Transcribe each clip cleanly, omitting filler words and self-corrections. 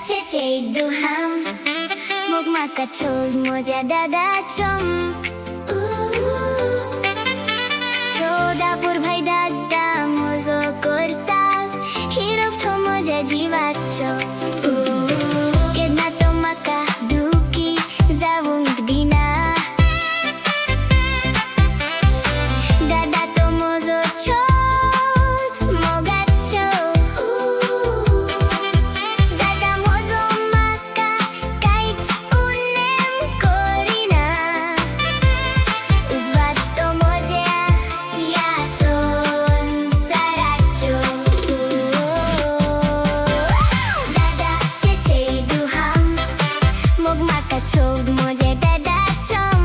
चेचे दुहाम मोगमा का छोड़ मोजा दादा चम छोदापुर भाई दादा मोजो करताव हिरोव तो मोजा जीवाचो Kiedy to maka duki zawung dina Dada to mozo chod mogacho Dada mozo maka kait unem korina Uzvat to moja yason saracho Dada chece duham mog maka chod moja dada chom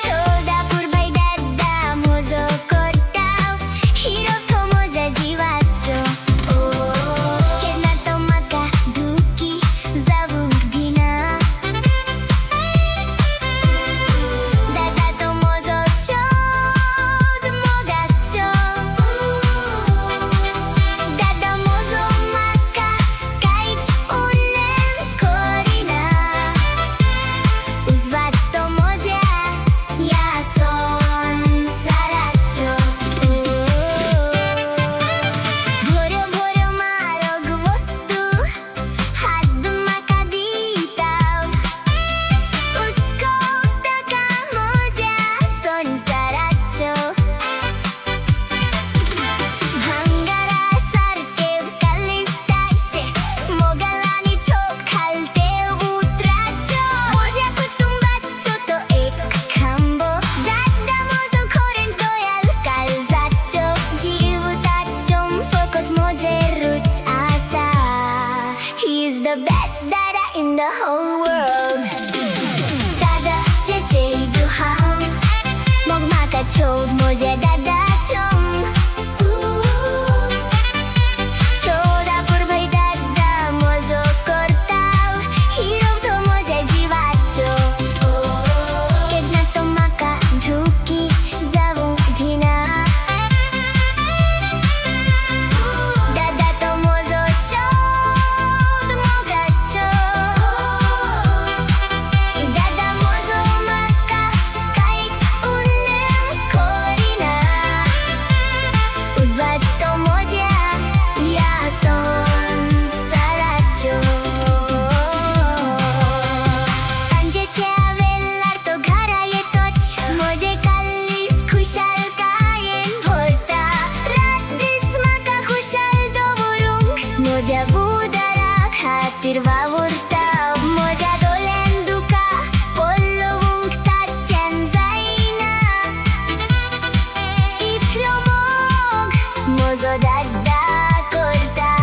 Chodapur bhai dada mozo kortav hirov to moja jivacho Kiedy to maka duki zavung dina Dada to mozo chod mogacho Dada mozo maka kait unem korina Uzvat to moja yason saracho Bhoro bhoro marog vostu had maka ditav Usko taka moja son saracho Bhangara sarke kalistache mogalani chok khalte utracho Moja kutumbacho to ek khambo Dada mozo korenj doyal kalzacho Jivutachom fokot moje ruch asa He's the best dada in the whole world Dada chece duham mog maka chod moja dada chom Chodapur bhai dada mozo kortav hirov to moja jivacho Kiedy to maka duki zavung dina Dada to mozo chod mogacho Dada mozo maka kait unem korina Uzvat to moja yason saracho Sanjeche avellar to ghara yetoch moje kallis khushal kayen bholta Raddis maka khushal dovorung moja budara khatir vavurta Moja dolen duka pollovung tachen zaina Itlo mog mozo dada korta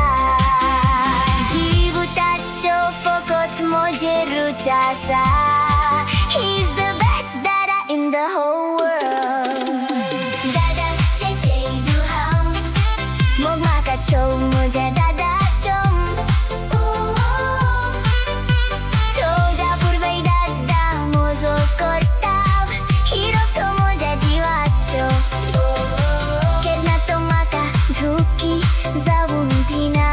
Jivutacho fokot moje ruchasa He's the best dada in the whole world Dada chece duham mog maka chom moja dada chom Chodapur bhai dada mozo kortav hirov to moja jivacho Kiedy to maka duki zavung dina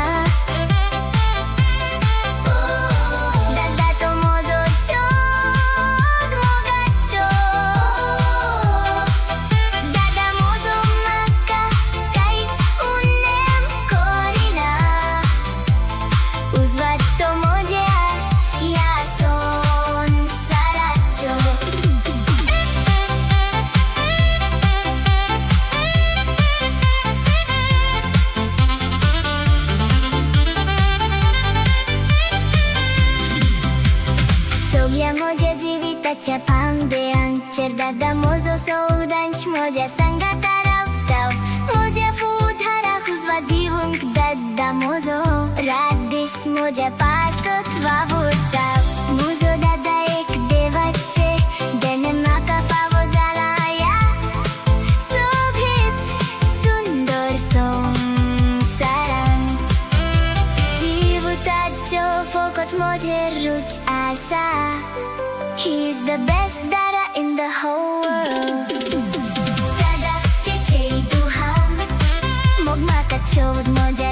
Dada to mozo chod mogacho Dada mozo maka kait unem korina Uzvat to moja yason saracho Sogya moja jivitacha pamde ancher Dada mozo soudanch moja sanga taravtav Moja fudhara huzva divung Dada mozo raddis moja pasot vavurtav Mozo dada ek devache dene maka pavo zalaya Sobhit sundor samsarant Jivutacho fokot moje ruch asa He's the best dada in the whole world Dada chece duham mog maka chod moja